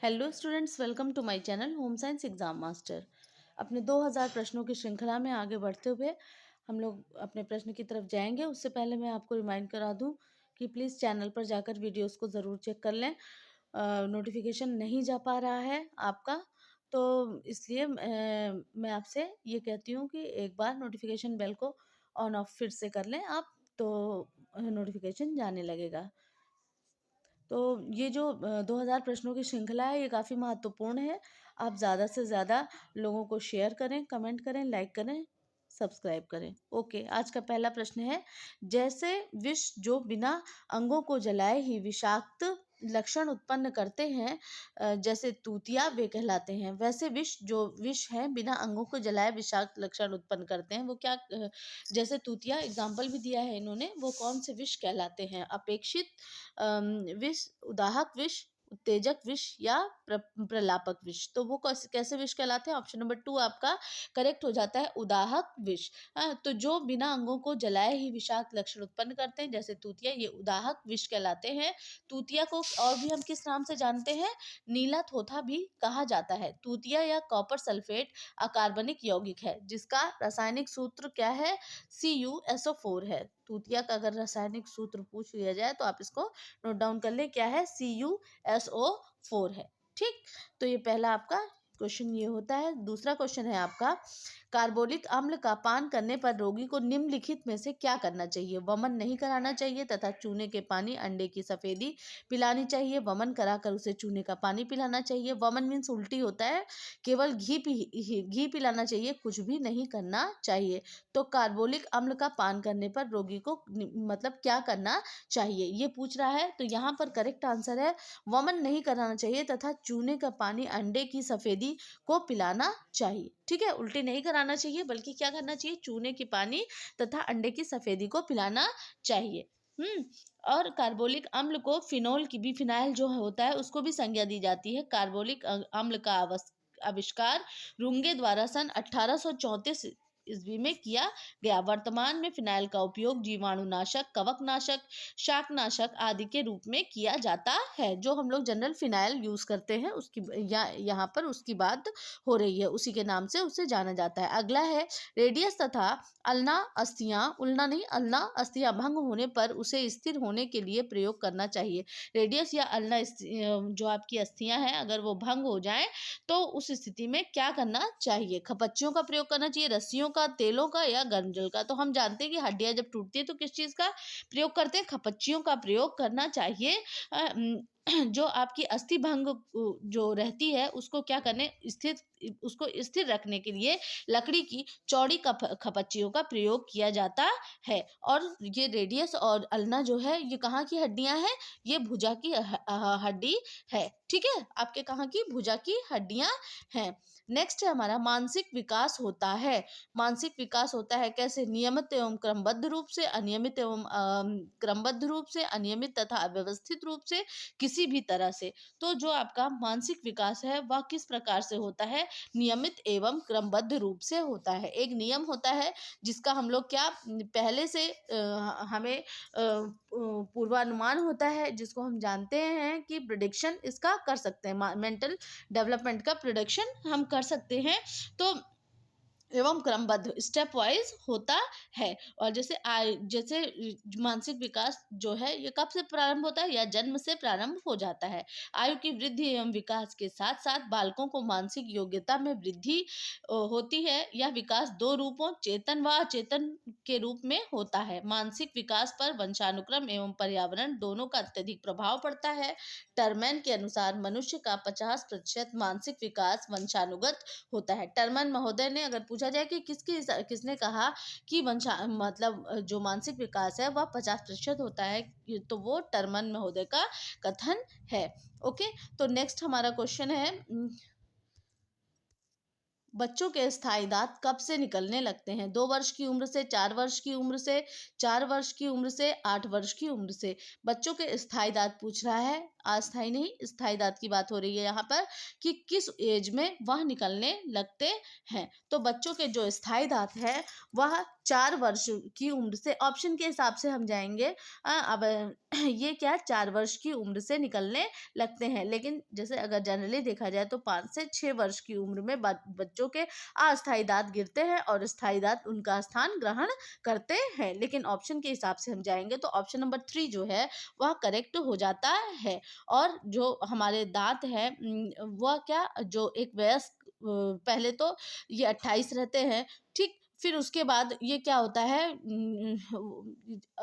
Hello students, welcome to my channel home science exam master. अपने 2000 प्रश्नों की श्रृंखला में आगे बढ़ते हुए हम लोग अपने प्रश्न की तरफ जाएंगे। उससे पहले मैं आपको रिमाइंड करा दूं कि प्लीज़ चैनल पर जाकर वीडियोस को ज़रूर चेक कर लें। नोटिफिकेशन नहीं जा पा रहा है आपका, तो इसलिए मैं आपसे ये कहती हूँ कि एक बार नोटिफिकेशन बेल को ऑन ऑफ फिर से कर लें आप, तो नोटिफिकेशन जाने लगेगा। तो ये जो 2000 प्रश्नों की श्रृंखला है, ये काफ़ी महत्वपूर्ण है। आप ज़्यादा से ज़्यादा लोगों को शेयर करें, कमेंट करें, लाइक करें, सब्सक्राइब करें। ओके, आज का पहला प्रश्न है, जैसे विष जो बिना अंगों को जलाए ही विषाक्त लक्षण उत्पन्न करते हैं, जैसे तूतिया वे कहलाते हैं, वैसे विष हैं बिना अंगों को जलाए विषाक्त लक्षण उत्पन्न करते हैं, वो क्या जैसे तूतिया एग्जाम्पल भी दिया है इन्होंने, वो कौन से विष कहलाते हैं? अपेक्षित विष, उदाहक विष, उत्तेजक विष या प्रलापक विष। तो वो कैसे विष कहलाते हैं? ऑप्शन नंबर 2 आपका करेक्ट हो जाता है, उदाहक विष। तो जो बिना अंगों को जलाए ही विषाक्त लक्षण उत्पन्न करते हैं, जैसे तूतिया, ये उदाहक विष कहलाते हैं। तूतिया को और भी हम किस नाम से जानते हैं? नीला थोथा भी कहा जाता है। तूतिया या कॉपर सल्फेट अकार्बनिक यौगिक है, जिसका रासायनिक सूत्र क्या है? CuSO4 है। तूतिया का अगर रासायनिक सूत्र पूछ लिया जाए तो आप इसको नोट डाउन कर ले, क्या है? CuSO4 है। ठीक, तो ये पहला आपका क्वेश्चन ये होता है। दूसरा क्वेश्चन है आपका, कार्बोलिक अम्ल का पान करने पर रोगी को निम्नलिखित में से क्या करना चाहिए? वमन नहीं कराना चाहिए तथा चूने के पानी, अंडे की सफेदी पिलानी चाहिए। वमन कराकर उसे चूने का पानी पिलाना चाहिए। वमन मीन्स उल्टी होता है। केवल घी पिलाना चाहिए, कुछ भी नहीं करना चाहिए। तो कार्बोलिक अम्ल का पान करने पर रोगी को मतलब क्या करना चाहिए, ये पूछ रहा है। तो यहाँ पर करेक्ट आंसर है, वमन नहीं कराना चाहिए तथा चूने का पानी, अंडे की सफेदी को पिलाना चाहिए। ठीक है, उल्टी नहीं कराना चाहिए, बल्कि क्या करना चाहिए? चूने की पानी तथा अंडे की सफेदी को पिलाना चाहिए। और कार्बोलिक अम्ल को फिनाइल जो होता है उसको भी संज्ञा दी जाती है। कार्बोलिक अम्ल का आविष्कार रुंगे द्वारा सन 1834 ईस्वी में किया गया। वर्तमान में फिनाइल का उपयोग जीवाणुनाशक, कवकनाशक, शाकनाशक आदि के रूप में किया जाता है। जो हम लोग जनरल फिनाइल यूज करते हैं उसकी यहाँ पर उसकी बात हो रही है, उसी के नाम से उसे जाना जाता है। अगला है, रेडियस तथा अल्ना अस्थियां, उल्ना नहीं अल्ना अस्थियां भंग होने पर उसे स्थिर होने के लिए प्रयोग करना चाहिए। रेडियस या अल्ना जो आपकी अस्थियां हैं, अगर वो भंग हो जाए तो उस स्थिति में क्या करना चाहिए? खपच्चियों का प्रयोग करना चाहिए, रस्सियों का, तेलों का या गर्म जल का। तो हम जानते हैं कि हड्डियां जब टूटती है तो किस चीज का प्रयोग करते हैं? खपच्चियों का प्रयोग करना चाहिए। जो आपकी अस्थि भंग जो रहती है उसको क्या करने उसको स्थिर रखने के लिए लकड़ी की चौड़ी खपच्चियों का प्रयोग किया जाता है। और ये रेडियस और अल्ना जो है, ये कहाँ की हड्डियां हैं? ये भुजा की हड्डी है। ठीक है, आपके कहाँ की? भुजा की हड्डियां हैं। नेक्स्ट है हमारा, मानसिक विकास होता है। मानसिक विकास होता है कैसे? नियमित एवं क्रमबद्ध रूप से, अनियमित एवं क्रमबद्ध रूप से, अनियमित तथा अव्यवस्थित रूप से, किसी भी तरह से। तो जो आपका मानसिक विकास है वह किस प्रकार से होता है? नियमित एवं क्रमबद्ध रूप से होता है। एक नियम होता है जिसका हम लोग क्या पहले से हमें पूर्वानुमान होता है, जिसको हम जानते हैं कि प्रिडिक्शन इसका कर सकते हैं, मेंटल डेवलपमेंट का प्रिडिक्शन हम कर सकते हैं। तो एवं क्रमबद्ध स्टेप वाइज होता है। और जैसे मानसिक विकास जो है ये कब से प्रारंभ होता है? या जन्म से प्रारंभ हो जाता है। आयु की वृद्धि एवं विकास के साथ साथ बालकों को मानसिक योग्यता में वृद्धि होती है। यह विकास दो रूपों, चेतन व अचेतन के रूप में होता है। मानसिक विकास पर वंशानुक्रम एवं पर्यावरण दोनों का अत्यधिक प्रभाव पड़ता है। टर्मैन के अनुसार मनुष्य का 50% मानसिक विकास वंशानुगत होता है। टर्मैन महोदय ने, अगर पूछा जाए कि किसने कहा कि मतलब जो मानसिक विकास है वह 50% होता है, तो वो टर्मैन महोदय का कथन है। ओके, तो नेक्स्ट हमारा क्वेश्चन है, बच्चों के स्थायी दांत कब से निकलने लगते हैं? 2 वर्ष की उम्र से, 4 वर्ष की उम्र से, 4 वर्ष की उम्र से, 8 वर्ष की उम्र से। बच्चों के स्थायी दांत पूछ रहा है, अस्थायी नहीं, स्थायी दांत की बात हो रही है यहाँ पर कि किस एज में वह निकलने लगते हैं। तो बच्चों के जो स्थायी दांत है वह 4 वर्ष की उम्र से, ऑप्शन के हिसाब से हम जाएंगे। अब ये क्या 4 वर्ष की उम्र से निकलने लगते हैं, लेकिन जैसे अगर जनरली देखा जाए तो 5 से 6 वर्ष की उम्र में बच्चों के अस्थायी दांत गिरते हैं और स्थायी दांत उनका स्थान ग्रहण करते हैं। लेकिन ऑप्शन के हिसाब से हम जाएंगे तो ऑप्शन नंबर 3 जो है वह करेक्ट हो जाता है। और जो हमारे दांत है वह क्या, जो एक वयस्क पहले तो ये 28 रहते हैं, ठीक। फिर उसके बाद ये क्या होता है,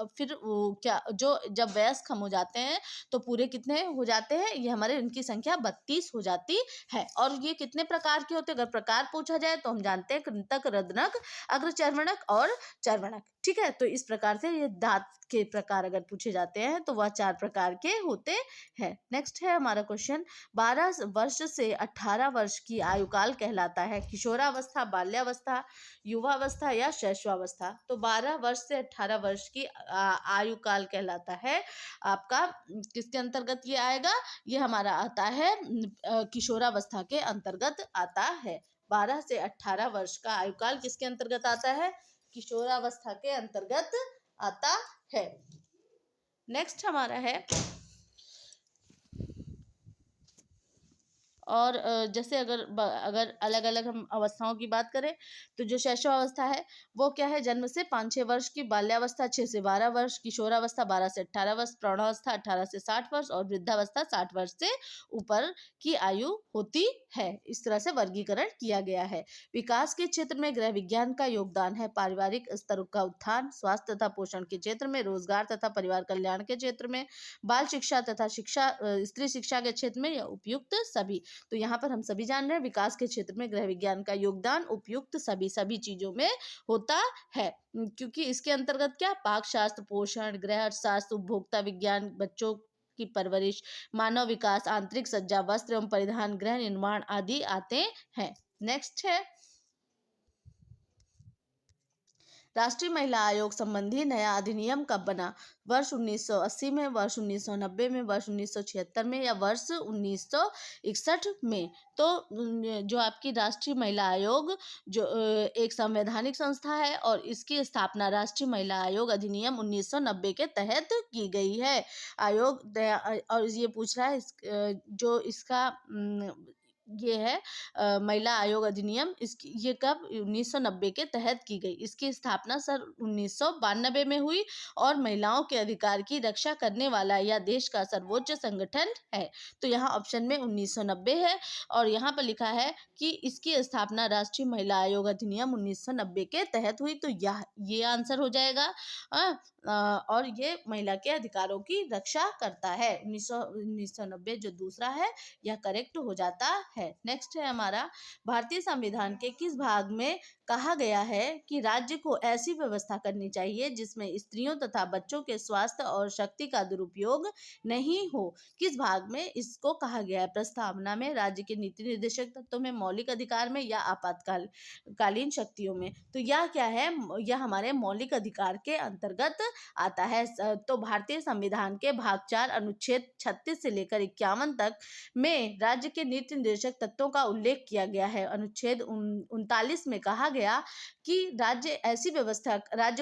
फिर वो क्या, जो जब वयस्क हम हो जाते हैं तो पूरे कितने हो जाते हैं, ये हमारे इनकी संख्या 32 हो जाती है। और ये कितने प्रकार के होते हैं, अगर प्रकार पूछा जाए तो हम जानते हैं कृंतक, रदनक, अग्रचर्वणक और चर्वणक, ठीक है। तो इस प्रकार से ये दांत के प्रकार अगर पूछे जाते हैं तो वह 4 प्रकार के होते हैं। नेक्स्ट है हमारा क्वेश्चन, 12 वर्ष से 18 वर्ष की आयु काल कहलाता है किशोरावस्था, बाल्यावस्था, युवावस्था या शैशवावस्था। तो 12 वर्ष से 18 वर्ष की आयु काल कहलाता है आपका, किसके अंतर्गत ये आएगा, ये हमारा आता है किशोरावस्था के अंतर्गत आता है। 12 से 18 वर्ष का आयु काल किसके अंतर्गत आता है, किशोरावस्था के अंतर्गत आता है। नेक्स्ट हमारा है, और जैसे अगर अलग अलग हम अवस्थाओं की बात करें तो जो शैशवावस्था है वो क्या है, जन्म से 5-6 वर्ष की, बाल्यावस्था 6 से 12 वर्ष, किशोरावस्था 12 से 18 वर्ष, प्रौढ़ावस्था 18 से 60 वर्ष और वृद्धावस्था 60 वर्ष से ऊपर की आयु होती है। इस तरह से वर्गीकरण किया गया है। विकास के क्षेत्र में गृह विज्ञान का योगदान है, पारिवारिक स्तर का उत्थान, स्वास्थ्य तथा पोषण के क्षेत्र में, रोजगार तथा परिवार कल्याण के क्षेत्र में, बाल शिक्षा तथा स्त्री शिक्षा के क्षेत्र में, या उपयुक्त सभी। तो यहाँ पर हम सभी जान रहे हैं विकास के क्षेत्र में गृह विज्ञान का योगदान उपयुक्त सभी चीजों में होता है, क्योंकि इसके अंतर्गत क्या, पाक शास्त्र, पोषण, गृह शास्त्र, उपभोक्ता विज्ञान, बच्चों की परवरिश, मानव विकास, आंतरिक सज्जा, वस्त्र एवं परिधान, गृह निर्माण आदि आते हैं। नेक्स्ट है, राष्ट्रीय महिला आयोग संबंधी नया अधिनियम कब बना, वर्ष 1980 में, वर्ष 1990 में, वर्ष 1976 में या वर्ष 1961 में। तो जो आपकी राष्ट्रीय महिला आयोग जो एक संवैधानिक संस्था है और इसकी स्थापना राष्ट्रीय महिला आयोग अधिनियम 1990 के तहत की गई है। आयोग और ये पूछ रहा है जो इसका ये है महिला आयोग अधिनियम, इसकी ये कब 1990 के तहत की गई। इसकी स्थापना सन 1992 में हुई और महिलाओं के अधिकार की रक्षा करने वाला यह देश का सर्वोच्च संगठन है। तो यहाँ ऑप्शन में 1990 है और यहाँ पर लिखा है कि इसकी स्थापना राष्ट्रीय महिला आयोग अधिनियम 1990 के तहत हुई। तो ये आंसर हो जाएगा। और ये महिला के अधिकारों की रक्षा करता है। 1990 जो दूसरा है यह करेक्ट हो जाता है। नेक्स्ट है हमारा, भारतीय संविधान के किस भाग में कहा गया है कि राज्य को ऐसी व्यवस्था करनी चाहिए जिसमें स्त्रियों तथा बच्चों के स्वास्थ्य और शक्ति का दुरुपयोग नहीं हो। किस भाग में इसको कहा गया है, प्रस्तावना में, राज्य के नीति निर्देशक तत्वों में, मौलिक अधिकार में या आपातकालीन शक्तियों में। तो यह क्या है, यह हमारे मौलिक अधिकार के अंतर्गत आता है। तो भारतीय संविधान के भाग 4 अनुच्छेद 36 से लेकर 51 तक में राज्य के नीति निर्देशक तत्वों का उल्लेख किया गया है। अनुच्छेद 39 में कहा गया कि राज्य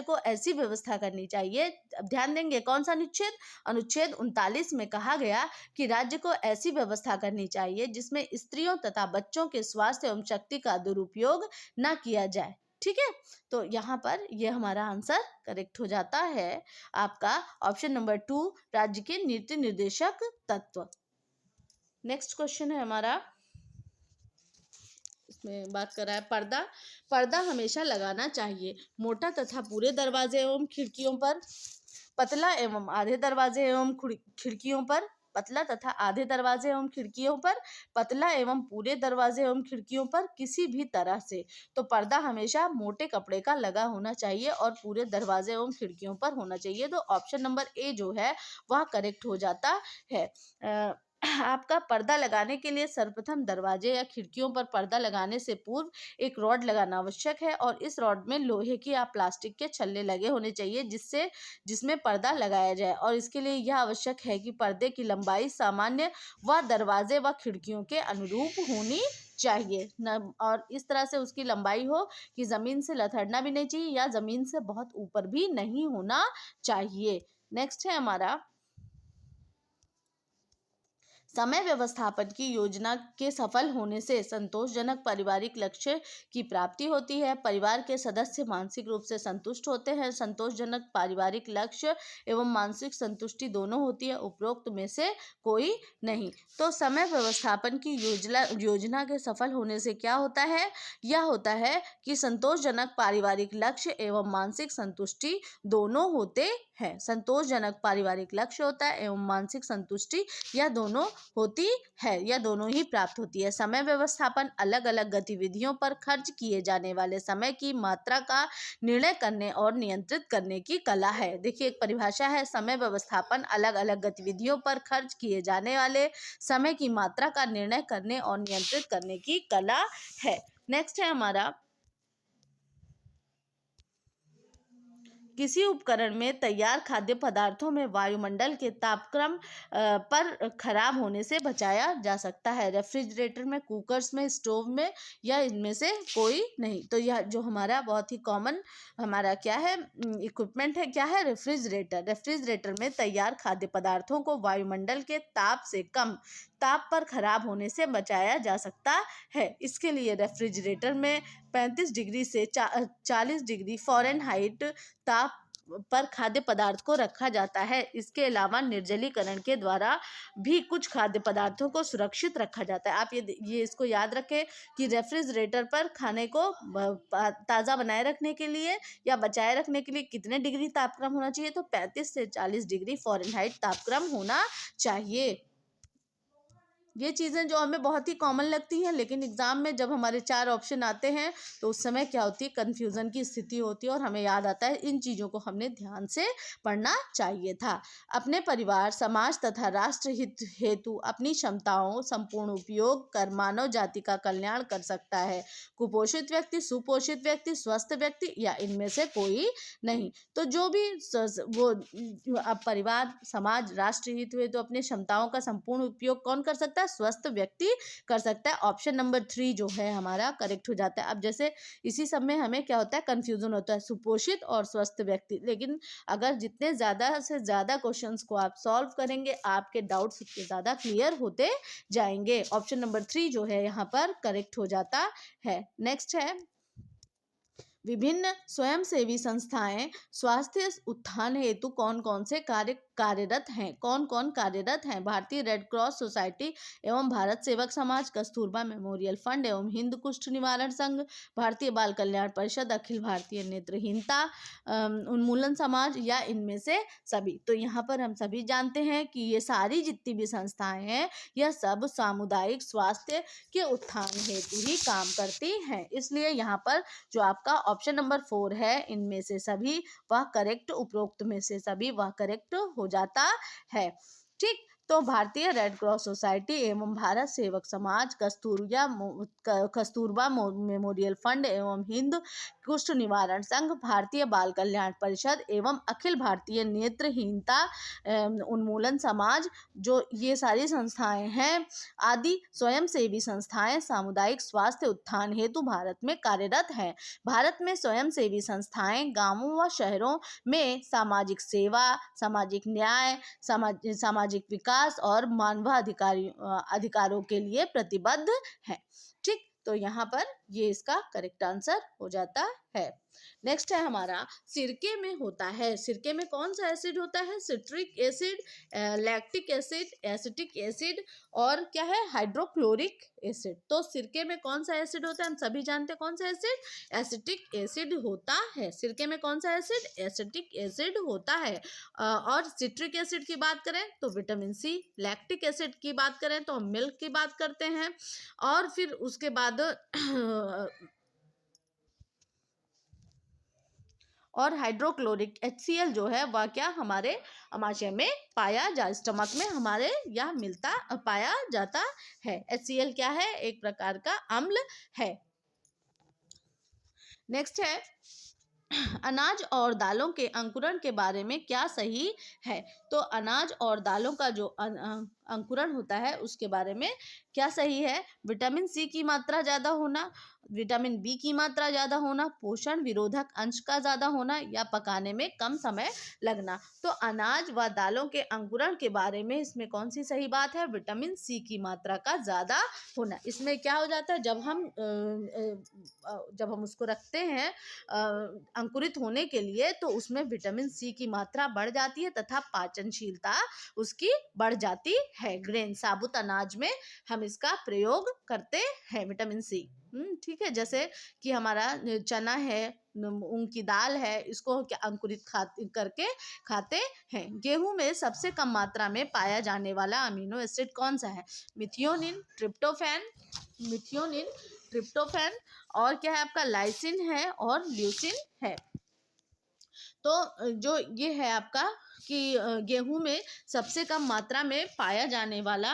को ऐसी व्यवस्था करनी चाहिए। अब ध्यान देंगे कौन सा अनुच्छेद, अनुच्छेद 39 में कहा गया कि राज्य को ऐसी व्यवस्था करनी चाहिए जिसमें स्त्रियों तथा बच्चों के स्वास्थ्य एवं शक्ति का दुरुपयोग न किया जाए। ठीक है, तो यहाँ पर यह हमारा आंसर करेक्ट हो जाता है आपका ऑप्शन नंबर 2, राज्य के नीति निर्देशक तत्व। नेक्स्ट क्वेश्चन है हमारा, इसमें बात कर रहा है पर्दा हमेशा लगाना चाहिए मोटा तथा पूरे दरवाजे एवं खिड़कियों पर, पतला एवं आधे दरवाजे एवं खिड़कियों पर, पतला तथा आधे दरवाजे एवं खिड़कियों पर, पतला एवं पूरे दरवाजे एवं खिड़कियों पर, किसी भी तरह से। तो पर्दा हमेशा मोटे कपड़े का लगा होना चाहिए और पूरे दरवाजे एवं खिड़कियों पर होना चाहिए। तो ऑप्शन नंबर ए जो है वह करेक्ट हो जाता है। आपका पर्दा लगाने के लिए सर्वप्रथम दरवाजे या खिड़कियों पर पर्दा लगाने से पूर्व एक रॉड लगाना आवश्यक है और इस रॉड में लोहे की या प्लास्टिक के छल्ले लगे होने चाहिए जिसमें पर्दा लगाया जाए और इसके लिए यह आवश्यक है कि पर्दे की लंबाई सामान्य व दरवाजे व खिड़कियों के अनुरूप होनी चाहिए न, और इस तरह से उसकी लंबाई हो कि ज़मीन से लथड़ना भी नहीं चाहिए या ज़मीन से बहुत ऊपर भी नहीं होना चाहिए। नेक्स्ट है हमारा समय व्यवस्थापन की योजना के सफल होने से संतोषजनक पारिवारिक लक्ष्य की प्राप्ति होती है। परिवार के सदस्य मानसिक रूप से संतुष्ट होते हैं। संतोषजनक पारिवारिक लक्ष्य एवं मानसिक संतुष्टि दोनों होती है, उपरोक्त में से कोई नहीं। तो समय व्यवस्थापन की योजना के सफल होने से क्या होता है? यह होता है कि संतोषजनक पारिवारिक लक्ष्य एवं मानसिक संतुष्टि दोनों होते हैं। संतोषजनक पारिवारिक लक्ष्य होता है एवं मानसिक संतुष्टि यह दोनों होती है, यह दोनों ही प्राप्त होती है। समय व्यवस्थापन अलग अलग गतिविधियों पर खर्च किए जाने वाले समय की मात्रा का निर्णय करने और नियंत्रित करने की कला है। देखिए एक परिभाषा है, समय व्यवस्थापन अलग अलग गतिविधियों पर खर्च किए जाने वाले समय की मात्रा का निर्णय करने और नियंत्रित करने की कला है। नेक्स्ट है हमारा किसी उपकरण में तैयार खाद्य पदार्थों में वायुमंडल के तापक्रम पर खराब होने से बचाया जा सकता है। रेफ्रिजरेटर में, कुकर्स में, स्टोव में या इनमें से कोई नहीं। तो यह जो हमारा बहुत ही कॉमन हमारा क्या है इक्विपमेंट है, क्या है? रेफ्रिजरेटर। रेफ्रिजरेटर में तैयार खाद्य पदार्थों को वायुमंडल के ताप से कम ताप पर खराब होने से बचाया जा सकता है। इसके लिए रेफ्रिजरेटर में 35 डिग्री से 40 डिग्री फ़ारेनहाइट ताप पर खाद्य पदार्थ को रखा जाता है। इसके अलावा निर्जलीकरण के द्वारा भी कुछ खाद्य पदार्थों को सुरक्षित रखा जाता है। आप ये इसको याद रखें कि रेफ्रिजरेटर पर खाने को ताज़ा बनाए रखने के लिए या बचाए रखने के लिए कितने डिग्री तापक्रम होना चाहिए? तो 35 से 40 डिग्री फ़ारेनहाइट तापक्रम होना चाहिए। ये चीज़ें जो हमें बहुत ही कॉमन लगती हैं, लेकिन एग्ज़ाम में जब हमारे 4 ऑप्शन आते हैं तो उस समय क्या होती है, कन्फ्यूज़न की स्थिति होती है और हमें याद आता है इन चीज़ों को हमने ध्यान से पढ़ना चाहिए था। अपने परिवार, समाज तथा राष्ट्र हित हेतु अपनी क्षमताओं संपूर्ण उपयोग कर मानव जाति का कल्याण कर सकता है। कुपोषित व्यक्ति, सुपोषित व्यक्ति, स्वस्थ व्यक्ति या इनमें से कोई नहीं। तो जो भी वो अब परिवार, समाज, राष्ट्र हित हुए तो अपनी क्षमताओं का संपूर्ण उपयोग कौन कर सकता है? स्वस्थ व्यक्ति कर सकता है। ऑप्शन नंबर 3 जो है हमारा करेक्ट हो जाता है। अब जैसे इसी सब में हमें क्या होता है, कंफ्यूजन होता है सुपोषित और स्वस्थ व्यक्ति, लेकिन अगर जितने ज़्यादा से ज़्यादा क्वेश्चंस को आप सॉल्व करेंगे आपके डाउट्स उतने ज़्यादा क्लियर होते जाएंगे। ऑप्शन नंबर 3 जो है यहाँ पर करेक्ट हो जाता है। नेक्स्ट है विभिन्न स्वयंसेवी संस्थाएं स्वास्थ्य उत्थान हेतु कौन कौन से कार्यरत हैं? कौन कौन कार्यरत हैं? भारतीय रेड क्रॉस सोसाइटी एवं भारत सेवक समाज, कस्तूरबा मेमोरियल फंड एवं हिंद कुष्ठ निवारण संघ, भारतीय बाल कल्याण परिषद, अखिल भारतीय नेत्रहीनता उन्मूलन समाज या इनमें से सभी। तो यहाँ पर हम सभी जानते हैं कि ये सारी जितनी भी संस्थाएं हैं यह सब सामुदायिक स्वास्थ्य के उत्थान हेतु ही काम करती हैं। इसलिए यहाँ पर जो आपका ऑप्शन नंबर 4 है इनमें से सभी वह करेक्ट, उपरोक्त में से सभी वह करेक्ट हो जाता है। ठीक, तो भारतीय रेड क्रॉस सोसाइटी एवं भारत सेवक समाज, कस्तूरबा मेमोरियल फंड एवं हिंद कुष्ठ निवारण संघ, भारतीय बाल कल्याण परिषद एवं अखिल भारतीय नेत्रहीनता उन्मूलन समाज, जो ये सारी संस्थाएं हैं आदि स्वयंसेवी संस्थाएं सामुदायिक स्वास्थ्य उत्थान हेतु भारत में कार्यरत हैं। भारत में स्वयंसेवी संस्थाएं गांवों व शहरों में सामाजिक सेवा, सामाजिक न्याय, सामाजिक विकास और अधिकारों के लिए प्रतिबद्ध है। ठीक, तो यहाँ पर ये इसका करेक्ट आंसर हो जाता है। नेक्स्ट है हमारा सिरके में होता है, सिरके में कौन सा एसिड होता है? Citric acid, lactic acid, acetic acid और क्या है? Hydrochloric acid. तो सिरके में कौन सा एसिड होता है? हम सभी जानते हैं कौन सा एसिड? एसिटिक एसिड होता है। सिरके में कौन सा एसिड? एसिटिक एसिड होता है। और सिट्रिक एसिड की बात करें तो विटामिन सी, लैक्टिक एसिड की बात करें तो हम मिल्क की बात करते हैं और फिर उसके बाद और हाइड्रोक्लोरिक HCl जो है वह क्या हमारे आमाशय में स्टमक में हमारे यह पाया जाता है। HCl क्या है? एक प्रकार का अम्ल है। नेक्स्ट है अनाज और दालों के अंकुरण के बारे में क्या सही है? तो अनाज और दालों का जो अंकुरण होता है उसके बारे में क्या सही है? विटामिन सी की मात्रा ज़्यादा होना, विटामिन बी की मात्रा ज़्यादा होना, पोषण विरोधक अंश का ज़्यादा होना या पकाने में कम समय लगना। तो अनाज व दालों के अंकुरण के बारे में इसमें कौन सी सही बात है? विटामिन सी की मात्रा का ज़्यादा होना। इसमें क्या हो जाता है, जब हम उसको रखते हैं अंकुरित होने के लिए, तो उसमें विटामिन सी की मात्रा बढ़ जाती है तथा पाचनशीलता उसकी बढ़ जाती है। ग्रेन साबुत अनाज में हम इसका प्रयोग करते हैं विटामिन सी। ठीक है, जैसे कि हमारा चना है, मूंग की दाल है, इसको क्या अंकुरित करके खाते हैं। गेहूं में सबसे कम मात्रा में पाया जाने वाला अमीनो एसिड कौन सा है? मिथियोनिन, ट्रिप्टोफैन और क्या है आपका लाइसिन है और ल्यूसिन है। तो जो ये है आपका कि गेहूं में सबसे कम मात्रा में पाया जाने वाला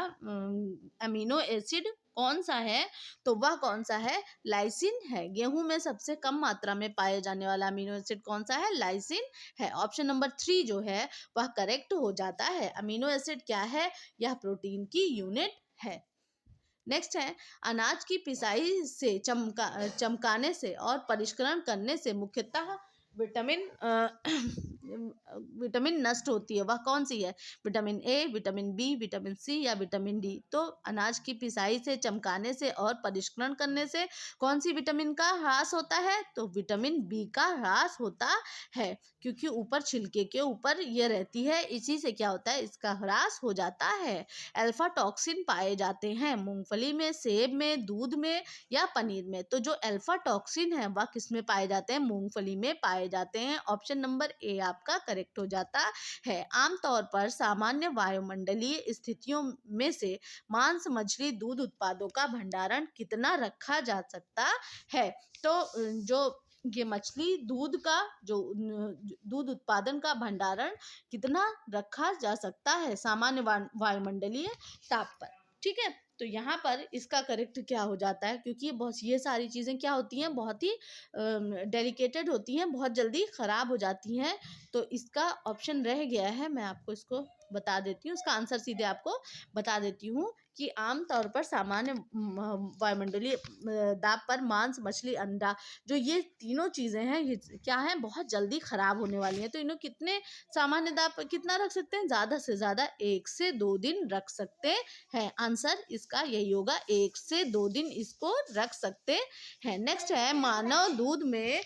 अमीनो एसिड कौन सा है? तो वह कौन सा है? लाइसिन है। गेहूं में सबसे कम मात्रा में पाए जाने वाला अमीनो एसिड कौन सा है? लाइसिन है। ऑप्शन नंबर 3 जो है वह करेक्ट हो जाता है। अमीनो एसिड क्या है? यह प्रोटीन की यूनिट है। नेक्स्ट है अनाज की पिसाई से चमकाने से और परिष्करण करने से मुख्यतः विटामिन विटामिन नष्ट होती है, वह कौन सी है? Vitamin A, vitamin B, vitamin C या विटामिन डी? तो अनाज की पिसाई से चमकाने से और परिष्करण करने से कौन सी विटामिन का ह्रास होता है? तो विटामिन बी का ह्रास होता है, क्योंकि ऊपर छिलके के ऊपर ये रहती है, इसी से क्या होता है, इसका ह्रास हो जाता है। अल्फा टॉक्सिन पाए जाते हैं मूंगफली में, सेब में, दूध में या पनीर में। तो जो अल्फा टॉक्सिन है वह किस में पाए जाते हैं? मूंगफली में पाए जाते हैं। ऑप्शन नंबर ए आपका करेक्ट हो जाता है। आमतौर पर सामान्य वायुमंडलीय स्थितियों में से मांस, मछली, दूध उत्पादों का भंडारण कितना रखा जा सकता है? तो जो ये मछली दूध का जो दूध उत्पादन का भंडारण कितना रखा जा सकता है सामान्य वायुमंडलीय ताप पर? ठीक है, तो यहाँ पर इसका करेक्ट क्या हो जाता है, क्योंकि ये सारी चीज़ें क्या होती हैं, बहुत ही डेलिकेटेड होती हैं, बहुत जल्दी ख़राब हो जाती हैं। तो इसका ऑप्शन रह गया है, मैं आपको इसको बता देती हूँ, इसका आंसर सीधे आपको बता देती हूँ कि आमतौर पर सामान्य वायुमंडलीय दाब पर मांस, मछली, अंडा, जो ये तीनों चीज़ें हैं, ये क्या हैं, बहुत जल्दी ख़राब होने वाली हैं। तो इन्हें कितने सामान्य दाब पर कितना रख सकते हैं? ज़्यादा से ज़्यादा 1 से 2 दिन रख सकते हैं। आंसर इसका यही होगा, 1 से 2 दिन इसको रख सकते हैं। नेक्स्ट है मानव दूध में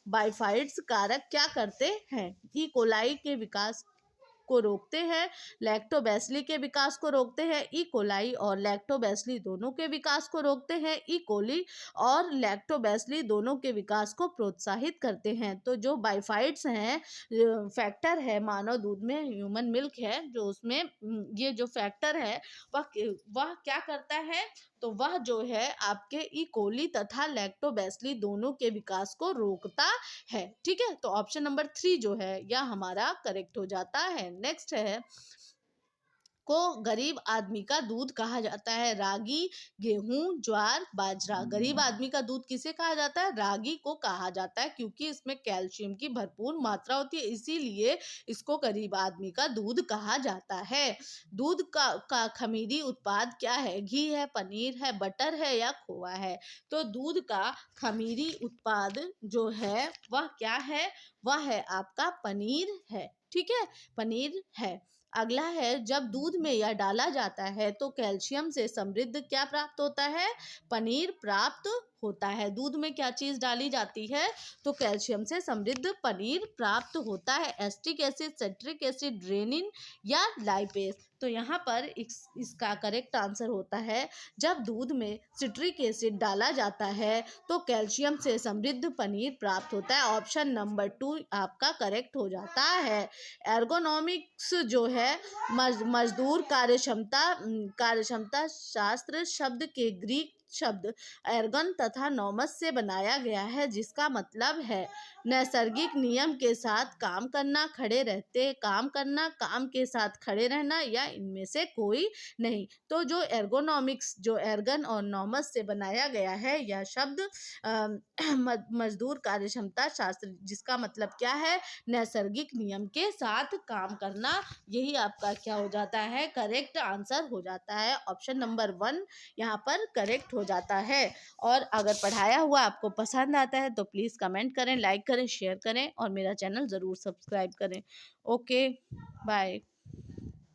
बाइफाइड्स कारक क्या करते हैं? ई कोलाई के विकास को रोकते हैं, लैक्टोबैसिली के विकास को रोकते हैं, ई कोलाई और लैक्टोबैसिली दोनों के विकास को रोकते हैं, ई कोली और लैक्टोबैसिली दोनों के विकास को प्रोत्साहित करते हैं। तो जो बाइफाइड्स हैं, फैक्टर है मानव दूध में, ह्यूमन मिल्क है जो उसमें ये जो फैक्टर है वह क्या करता है? तो वह जो है आपके ई कोली तथा लैक्टोबैसिली दोनों के विकास को रोकता है। ठीक है, तो ऑप्शन नंबर 3 जो है यह हमारा करेक्ट हो जाता है। नेक्स्ट है को गरीब आदमी का दूध कहा जाता है? रागी, गेहूं, ज्वार, बाजरा। गरीब आदमी का दूध किसे कहा जाता है? रागी को कहा जाता है, क्योंकि इसमें कैल्शियम की भरपूर मात्रा होती है, इसीलिए इसको गरीब आदमी का दूध कहा जाता है। दूध का खमीरी उत्पाद क्या है? घी है, पनीर है, बटर है या खोआ है? तो दूध का खमीरी उत्पाद जो है वह क्या है? वह है आपका पनीर है। ठीक है, पनीर है। अगला है जब दूध में यह डाला जाता है तो कैल्शियम से समृद्ध क्या प्राप्त होता है? पनीर प्राप्त होता है। दूध में क्या चीज़ डाली जाती है? तो कैल्शियम से समृद्ध पनीर प्राप्त होता है। Acetic acid, citric acid, rennin या लाइपेस? तो यहाँ पर इसका करेक्ट आंसर होता है, जब दूध में सिट्रिक एसिड डाला जाता है तो कैल्शियम से समृद्ध पनीर प्राप्त होता है। ऑप्शन नंबर 2 आपका करेक्ट हो जाता है। एर्गोनॉमिक्स जो है मजदूर कार्यक्षमता शास्त्र शब्द के ग्रीक शब्द एर्गन तथा नॉमस से बनाया गया है, जिसका मतलब है नैसर्गिक नियम के साथ काम करना, खड़े रहते काम करना, काम के साथ खड़े रहना या इनमें से कोई नहीं। तो जो एर्गोनॉमिक्स जो एर्गन और नॉमस से बनाया गया है, यह शब्द मजदूर कार्यक्षमता शास्त्र, जिसका मतलब क्या है, नैसर्गिक नियम के साथ काम करना। यही आपका क्या हो जाता है, करेक्ट आंसर हो जाता है। ऑप्शन नंबर 1 यहाँ पर करेक्ट हो जाता है। और अगर पढ़ाया हुआ आपको पसंद आता है तो प्लीज़ कमेंट करें, लाइक करें, शेयर करें और मेरा चैनल ज़रूर सब्सक्राइब करें। Okay, bye.